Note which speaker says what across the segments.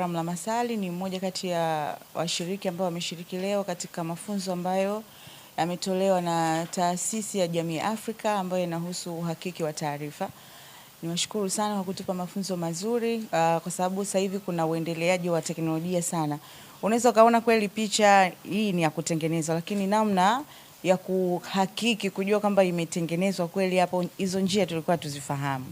Speaker 1: Forum la Masali ni mmoja kati ya washiriki ambao wameshiriki leo katika mafunzo ambayo yametolewa na Taasisi ya Jamii Afrika ambayo inahusu uhakiki wa taarifa. Niwashukuru sana kwa kutupa mafunzo mazuri kwa sababu sasa hivi kuna uendeleaji wa teknolojia sana. Unaweza kaona kweli picha hii ni ya kutengenezwa, lakini namna ya kuhakiki kujua kwamba imetengenezwa kweli, hapo hizo njia tulikuwa tuzifahamu.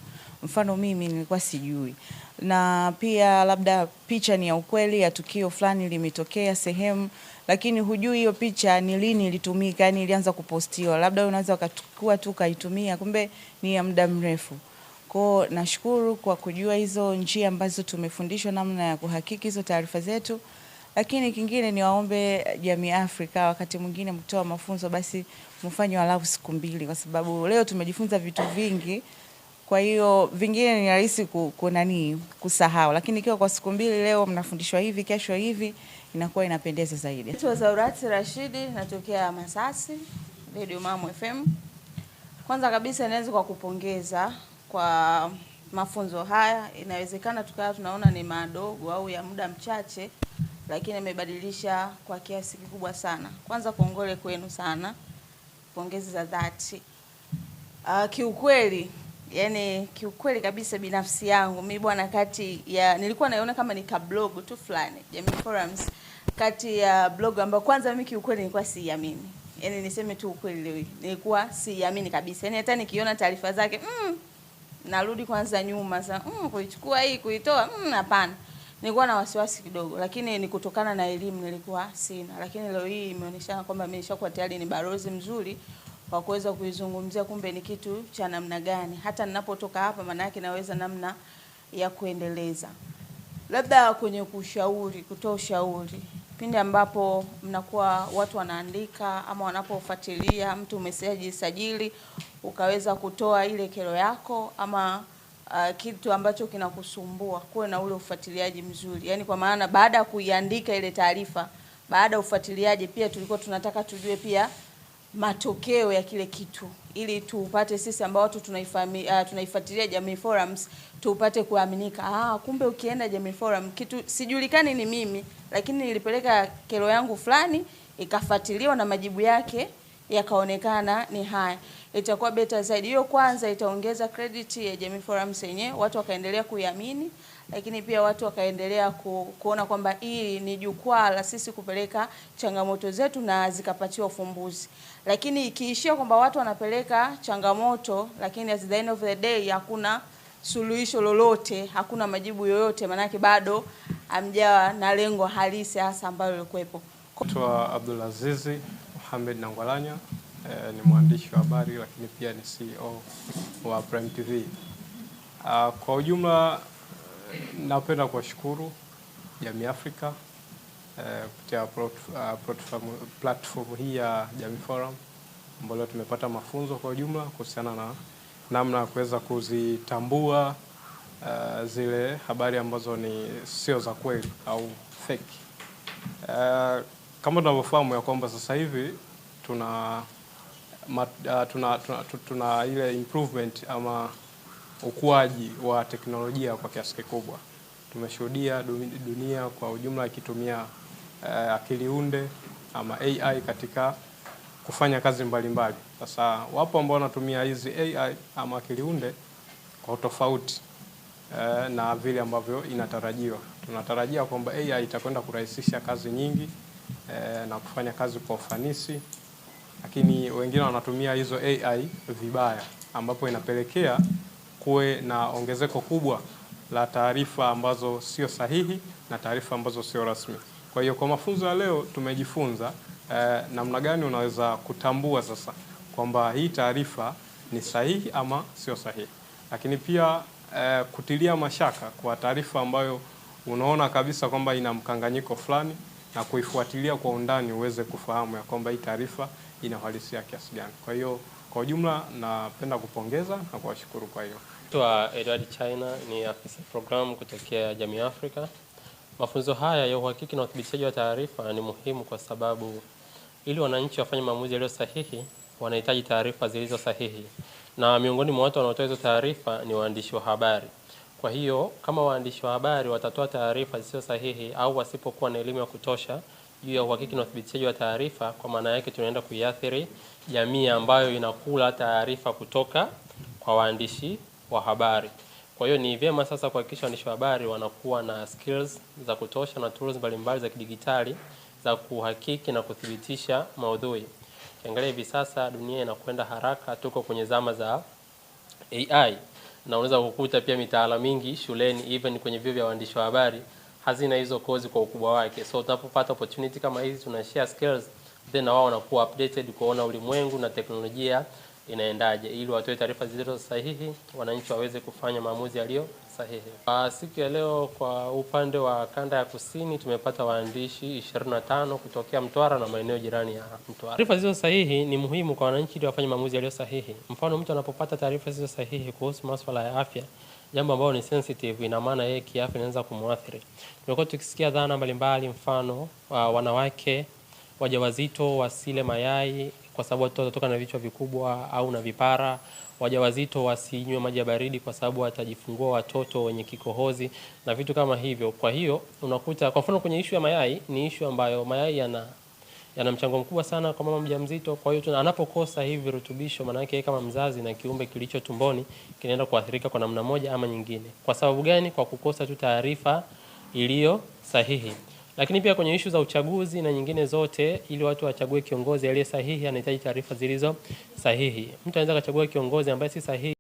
Speaker 1: Mfano mimi nilikuwa sijui. Na pia labda picha ni ya ukweli ya tukio fulani limetokea sehemu, lakini hujui hiyo picha ni lini ilitumika, yani ilianza kupostiwa. Labda unaweza ukachukua tu kaitumia, kumbe ni ya muda mrefu. Kwa nashukuru kwa kujua hizo njia ambazo tumefundishwa namna ya kuhakiki hizo taarifa zetu. Lakini kingine ni waombe Jamii Afrika wakati mwingine mkitoa mafunzo basi mfanye walau siku 2 kwa sababu leo tumejifunza vitu vingi. Kwa hiyo vingine ni rahisi kusahau, lakini ikiwa kwa siku 2 leo mnafundishwa hivi, kesho hivi, inakuwa inapendeza zaidi.
Speaker 2: Naitwa Zaurati Rashidi, natokea Masasi, Radio Mamu FM. Kwanza kabisa nianze kwa kupongeza kwa mafunzo haya. Inawezekana tukawa tunaona ni madogo au ya muda mchache, lakini imebadilisha kwa kiasi kikubwa sana. Kwanza kongole kwenu sana. Pongezi za dhati. Kiukweli kabisa binafsi yangu mimi bwana, kati ya nilikuwa naiona kama ni ka blog tu fulani, Jamii Forums, kati ya blog ambayo kwanza mimi kiukweli nilikuwa siiamini. Yaani niseme tu ukweli leo, nilikuwa siiamini kabisa. Yaani hata nikiona taarifa zake narudi kwanza nyuma sasa, kuichukua hii kuitoa, hapana. Nilikuwa na wasiwasi kidogo, lakini ni kutokana na elimu nilikuwa sina. Lakini leo hii imeonyeshana kwamba mimi nishakuwa tayari ni balozi mzuri kwa kuweza kuizungumzia kumbe ni kitu cha namna gani. Hata ninapotoka hapa maana yake naweza namna ya kuendeleza. Labda kwenye kutoa ushauri. Pindi ambapo mnakuwa watu wanaandika ama wanapofuatilia mtu umesajili ukaweza kutoa ile kero yako ama kitu ambacho kinakusumbua, kuwe na ule ufuatiliaji mzuri. Yaani kwa maana baada ya kuiandika ile taarifa, baada ya ufuatiliaji pia tulikuwa tunataka tujue pia matokeo ya kile kitu, ili tupate sisi ambao watu tunaifuatilia Jamii Forums tupate kuaminika. Kumbe ukienda Jamii Forum kitu sijulikani ni mimi, lakini nilipeleka kero yangu fulani ikafuatiliwa na majibu yake yakaonekana ni haya. Itakuwa better zaidi. Hiyo kwanza itaongeza credit ya Jamii Forums yenyewe, watu wakaendelea kuiamini, lakini pia watu wakaendelea kuona kwamba hii ni jukwaa la sisi kupeleka changamoto zetu na zikapatiwa ufumbuzi. Lakini ikiishia kwamba watu wanapeleka changamoto lakini at the end of the day hakuna suluhisho lolote, hakuna majibu yoyote, maana yake bado hamjawa na lengo halisi hasa ambalo lilikuwepo.
Speaker 3: Naitwa Abdulaziz Mohamed Nangwalanya, ni mwandishi wa habari lakini pia ni CEO wa Prime TV. Kwa ujumla napenda kuwashukuru Jamii Afrika kupitia platform hii ya Jamii Forum ambayo tumepata mafunzo kwa ujumla kuhusiana na namna ya kuweza kuzitambua zile habari ambazo ni sio za kweli au fake. Kama tunavyofahamu ya kwamba sasa hivi tuna ile improvement ama ukuaji wa teknolojia kwa kiasi kikubwa. Tumeshuhudia dunia kwa ujumla ikitumia akili unde ama AI katika kufanya kazi mbalimbali. Sasa wapo ambao wanatumia hizi AI ama akili unde kwa tofauti na vile ambavyo inatarajiwa. Tunatarajia kwamba AI itakwenda kurahisisha kazi nyingi na kufanya kazi kwa ufanisi, lakini wengine wanatumia hizo AI vibaya, ambapo inapelekea kuwe na ongezeko kubwa la taarifa ambazo sio sahihi na taarifa ambazo sio rasmi. Kwa hiyo kwa mafunzo ya leo tumejifunza namna gani unaweza kutambua sasa kwamba hii taarifa ni sahihi ama sio sahihi. Lakini pia kutilia mashaka kwa taarifa ambayo unaona kabisa kwamba ina mkanganyiko fulani na kuifuatilia kwa undani uweze kufahamu ya kwamba hii taarifa ina uhalisia kiasi gani. Kwa hiyo kwa ujumla napenda kupongeza na kuwashukuru kwa hiyo.
Speaker 4: Naitwa Edward China, ni afisa program kutokea Jamii Afrika. Mafunzo haya ya uhakiki na uthibitishaji wa taarifa ni muhimu kwa sababu ili wananchi wafanye maamuzi yaliyo sahihi, wanahitaji taarifa zilizo sahihi. Na miongoni mwa watu wanaotoa hizo taarifa ni waandishi wa habari. Kwa hiyo kama waandishi wa habari watatoa taarifa zisizo sahihi au wasipokuwa na elimu ya kutosha juu ya uhakiki na uthibitishaji wa taarifa, kwa maana yake tunaenda kuiathiri jamii ambayo inakula taarifa kutoka kwa waandishi wa habari. Kwa hiyo ni vyema sasa kuhakikisha waandishi wa habari wanakuwa na skills za kutosha na tools mbalimbali za kidigitali za kuhakiki na kuthibitisha maudhui. Ukiangalia hivi sasa dunia inakwenda haraka, tuko kwenye zama za AI na unaweza kukuta pia mitaala mingi shuleni, even kwenye vyuo vya waandishi wa habari, hazina hizo kozi kwa ukubwa wake. So tunapopata opportunity kama hizi, tuna share skills, then na wao wanakuwa updated kuona ulimwengu na teknolojia inaendaje, ili watoe taarifa zilizo sahihi, wananchi waweze kufanya maamuzi yaliyo sahihi. Siku ya leo kwa upande wa kanda ya kusini tumepata waandishi 25 kutokea Mtwara na maeneo jirani ya Mtwara. Taarifa zilizo sahihi ni muhimu kwa wananchi ili wafanye maamuzi yaliyo sahihi. Mfano, mtu anapopata taarifa zilizo sahihi kuhusu masuala ya afya, jambo ambalo ni sensitive, ina maana yeye kiafya inaweza kumuathiri. Tumekuwa tukisikia dhana mbalimbali, mfano wanawake wajawazito wasile mayai kwa sababu watoto watatoka na vichwa vikubwa au na vipara, wajawazito wasinywe maji ya baridi kwa sababu watajifungua watoto wenye kikohozi na vitu kama hivyo. Kwa hiyo unakuta kwa mfano kwenye issue ya mayai, ni issue ambayo mayai yana mchango mkubwa sana kwa mama mjamzito. Kwa hiyo anapokosa hivi virutubisho, maana yake kama mzazi na kiumbe kilicho tumboni kinaenda kuathirika kwa namna moja ama nyingine. Kwa sababu gani? Kwa kukosa tu taarifa iliyo sahihi. Lakini pia kwenye issue za uchaguzi na nyingine zote, ili watu wachague kiongozi aliye sahihi, anahitaji taarifa zilizo sahihi. Mtu anaweza kuchagua kiongozi ambaye si sahihi